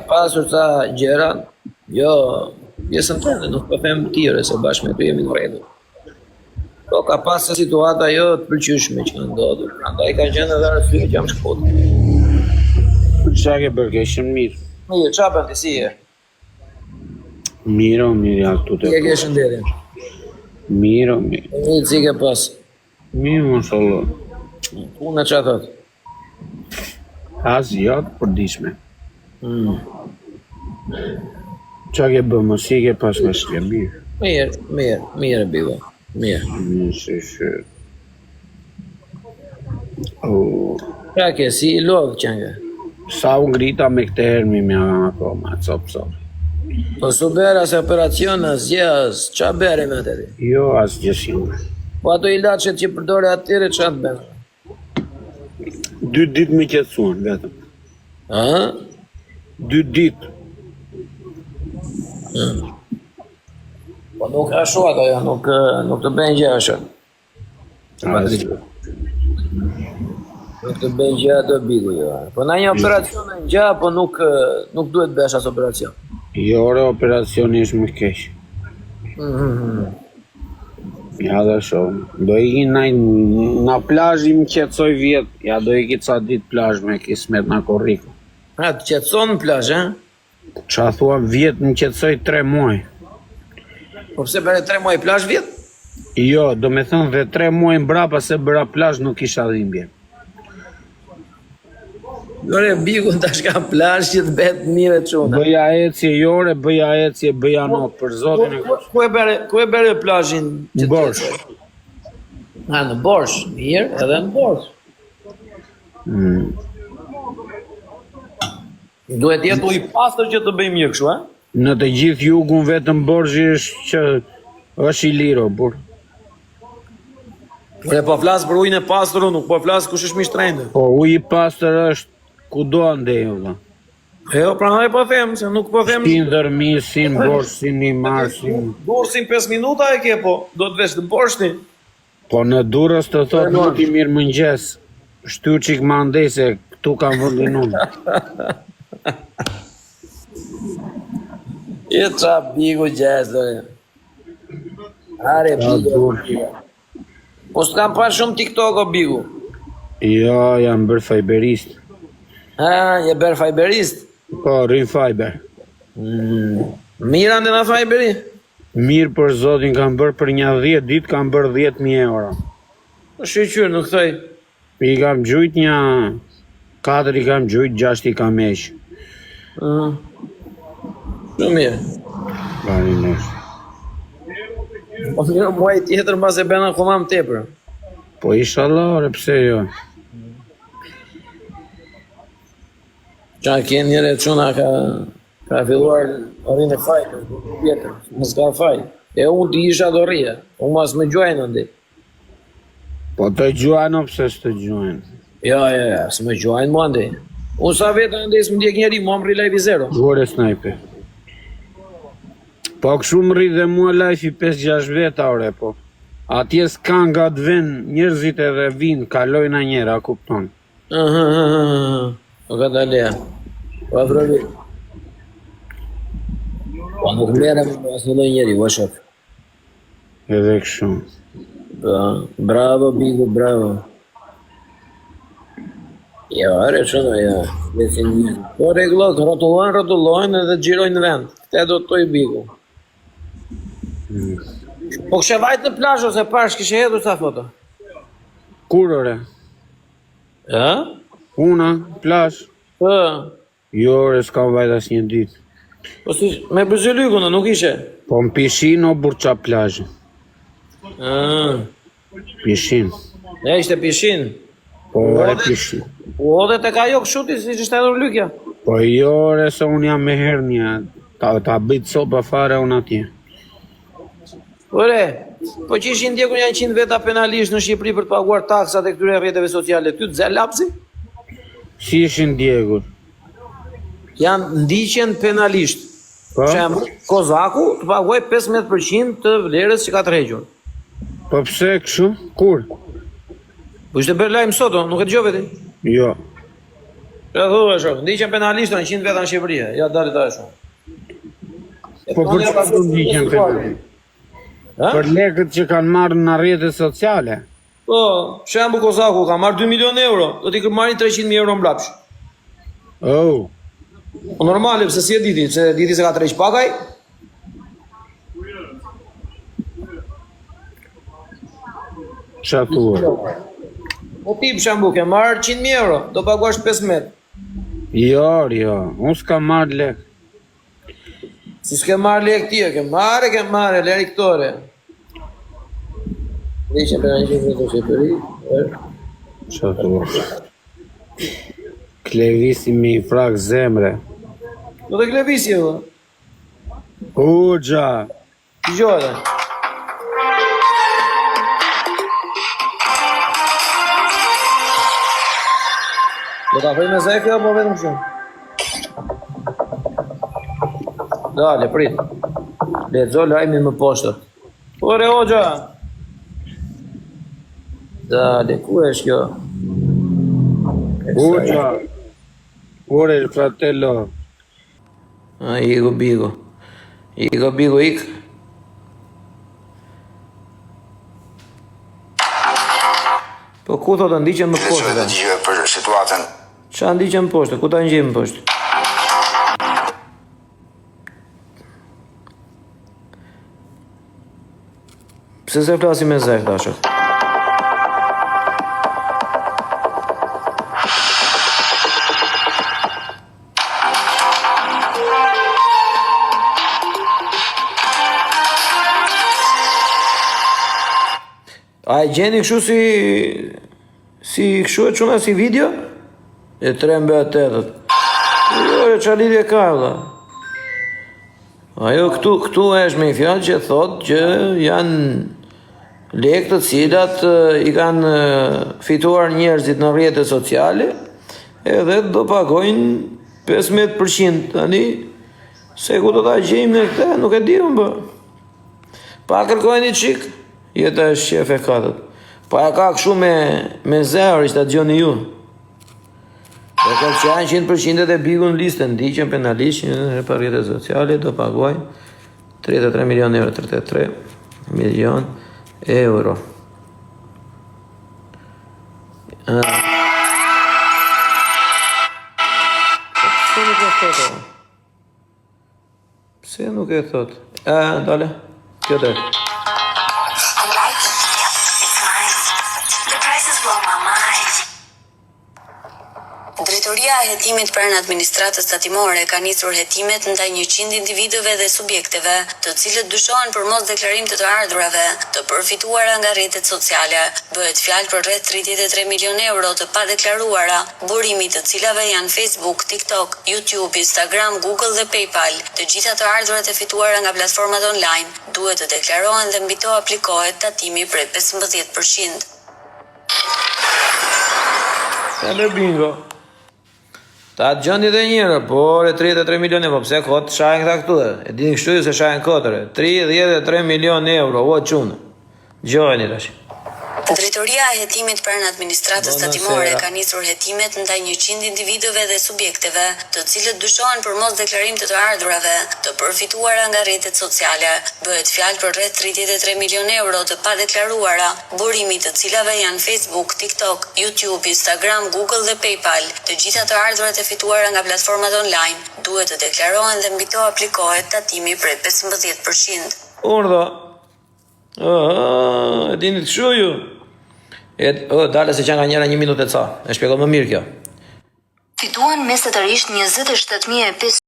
pasur ca gjëra, jo, pjesën tënde, nuk po them tjere, se bashkë me ty jemi në rregull. Po ka pasur situata jo të pëlqyeshme që kanë ndodhur. Prandaj ka qenë edhe arsye që jam shkputur. Çka ke bërë, ke qenë mirë? Mirë, çfarë bën ti si je? Mirë, mirë këtu te. Ti ke shëndetjen? Mirë. Një cikë pas. Mirë, mashallah. Puna çfarë thot? Asgjë të përditshme. Çka ke bërë, mos i ke pas me shkë, mirë. Mirë, biva. Mirë. Pra ke, si i lodhë qënge? Sa u ngrita me këtë hermi me akoma, cop. Po su bera se operacion, as qa bere me të ti? Jo, asgjë s'jone. Po ato ilaqet që përdore atyre, qa të bere? 2 ditë me qetësuan, vetëm. A? 2 ditë. Po nuk asho ato jo, nuk të bëjnë gjë asho. Nuk të bëjnë gjë ato bigu jo. Po na një operacion e gjë, po nuk duhet bësh as operacion. Jo, ore, operacioni është më keq. Ja dhe shumë. Do i na plazh i më qetësoj vjet. Ja do i ki ca ditë plazh me kismet na korriku. A, të qetëson në plazh, e? Qa thua vjet më qetësoj 3 muaj. Po pse bere 3 muaj plazh vjet? Jo, do me thënë dhe 3 muaj mbrapa se bëra plazh nuk isha dhimbje. Jore, bigun tash ka plazh që të bet mire çuna. Bëja ecje jore, bëja ecje, bëja not, për zotin e kush. Ku e bere plazhin? Në Borsh. A, në Borsh, mirë, edhe në Borsh. Duhet jetu i pastër që të bëjmë mirë kështu, a? Në të gjithë jugun vetëm Borshi është që është i liro, burr. Por e po flas për ujin e pastër, nuk po flas kush është mishtrende. Po uji i pastër është kudo andej, valla. Jo, prandaj po them, se nuk po them. Sin dërmi, sin Borsh, sin Nimar, sin. Dorsin 5 minuta e ke po, do të vesh të Borshti. Po në Durrës të thot nuk i mirë mëngjes. Shty çik më andej se këtu kam vendin unë. E qa bigu gjes, dore. Are, bigu. Po s'kam pa shumë TikTok o bigu. Jo, jam bërë fajberist. A, je bërë fajberist? Po, rrin fajber. Mira në fajberi? Mirë për zotin kam bërë për një 10 ditë, kam bërë 10.000 euro. Po shqyqyr, nuk thoj. I kam gjujt një 4 i kam gjujt, 6 i kam eq. Shumë mirë. Bani nësh. Po mirë muaj tjetër mbas e bëna kuma më tepër. Po inshallah, ore, pse jo. Qa kjen njëre quna ka filluar orin e fajtë, tjetër, më s'ka fajtë. E unë t'i isha do rria, unë mas me gjojnë ndi. Po të gjojnë o pse s'të gjojnë? Ja, së me gjojnë mua ndi. Unë sa vetë ndi s'më ndjek njeri, mua më rri live i 0. Gore snajpe. Po këshu më rri dhe mua live i 5-6 veta, ore, po. Atje s'kan nga të vend, njerëzit edhe vinë, kalojnë a njera, kupton. O ka dalea. Po afrovi. Po nuk mere më asë në njeri, o shok. Edhe këshu. Bravo, bigu, bravo. Jo, are qëna, ja. Po regullot, rotulojnë edhe gjirojnë vend. Këte do të toj bigu. Po kështë vajtë në plazh ose pash kështë hedhur sa foto? Kur, ore? Una, plazh. Jo, ore, s'ka vajtë as një ditë. Po si, me bëzëlykuna, nuk ishe? Po në pishin o burqa plazh. Pishin. E ishte pishin? Po, ore, pishin. Po, dhe të ka jo këshuti, si që shtajdur lykja? Po, jo, ore, se unë jam me hernja. Ta bëjtë sopa fare unë atje. Ore, po që ishin ndjekur janë 100 veta penalisht në Shqipëri për të paguar taksat e këtyre rrjeteve sociale, ty të zel lapsi? Si ishin ndjekur? Janë ndiqen penalisht. Po? Shembull, Kozaku të paguaj 15% të vlerës që ka tërhequr. Po pse kështu? Kur? Po ishte bërë lajm sot, nuk e dëgjove ti? Jo. Çfarë thua shoh? Ndiqen penalistë 100 veta në Shqipëri. Ja dali tash. Po për çfarë do ndiqen penalistë? Për lekët që kanë marrë në rrjetet sociale. Po, shembu Kozaku ka marrë 2 milion euro, do t'i marrin 300.000 euro mbrapsh. Oh. Po normale, pse si e diti? Pse diti se ka treq pakaj? Çfarë thua? Po ti për shembu ke marrë 100.000 euro, do paguash 15. Jo, unë s'kam marrë lek. Si s'ke marrë lek ti, ke marrë, leri këtore. Dice per anche questo Shqipëri. Çfarë thua? Klevisi me i frak zemre. Do të klevisi jo. Hoxha. Gjore. Do ta bëj me zekë apo vetëm shumë? Dale, prit. Lexo lajmin më poshtë. Ore Hoxha. Dale, ku është kjo? Hoxha. Ore il fratello. Igo bigo. Ik. Po ku të ndiqen më poshtë? Të dëgjoj për situatën. Qa ndiqen poshtë? Ku ta ngjim poshtë? Pse se flasim me zek dashur? A e gjeni kështu si kështu e quna si video? E 3/8. Jo, qa lidhje ka, valla. Ajo këtu është me i fjallë që thotë që janë lekë të cilat i kanë fituar njerëzit në rrjetet sociale edhe do pagojnë 15%. Tani, se ku do ta gjejmë në këte, nuk e di unë bë. Pa kërkojnë i qikë. Jeta është qef e katët. Pa e ka këshu me zërë, ishtë atë gjoni ju. Dhe këtë që janë 100% e bigu në listën, ndiqen penalisht në për rrjetet sociale, do paguaj 33 milion euro, 33 milion euro. Pse nuk e thotë? Pse nuk e thotë? Dale, kjo të Drejtoria e hetimit pranë administratës tatimore ka nisur hetimet ndaj 100 individëve dhe subjekteve, të cilët dyshohen për mos deklarim të ardhurave të përfituara nga rrjetet sociale. Bëhet fjalë për rreth 33 milion euro të padeklaruara, burimi të cilave janë Facebook, TikTok, YouTube, Instagram, Google dhe PayPal. Të gjitha të ardhurat e fituara nga platformat online duhet të deklarohen dhe mbi to aplikohet tatimi prej 15%. Tale bingo. Ta të gjëndi dhe njërë, por e 33 milion euro, pse kotë shajnë këta këtu dhe, e dini kështu se shajnë këtëre, 33 milion euro, o qunë, gjojnë i rashi. Drejtoria e hetimit pranë administratës tatimore ka nisur hetimet ndaj 100 individëve dhe subjekteve, të cilët dyshohen për mos deklarim të ardhurave të përfituara nga rrjetet sociale. Bëhet fjalë për rreth 33 milion euro të padeklaruara, burimi të cilave janë Facebook, TikTok, YouTube, Instagram, Google dhe PayPal. Të gjitha të ardhurat e fituara nga platformat online duhet të deklarohen dhe mbi to aplikohet tatimi prej 15%. Urdhë. E dini të shu ju? Dale se që nga njëra 1 minutë e ca. E shpjegoj më mirë kjo. Fituan mesatërisht 27.500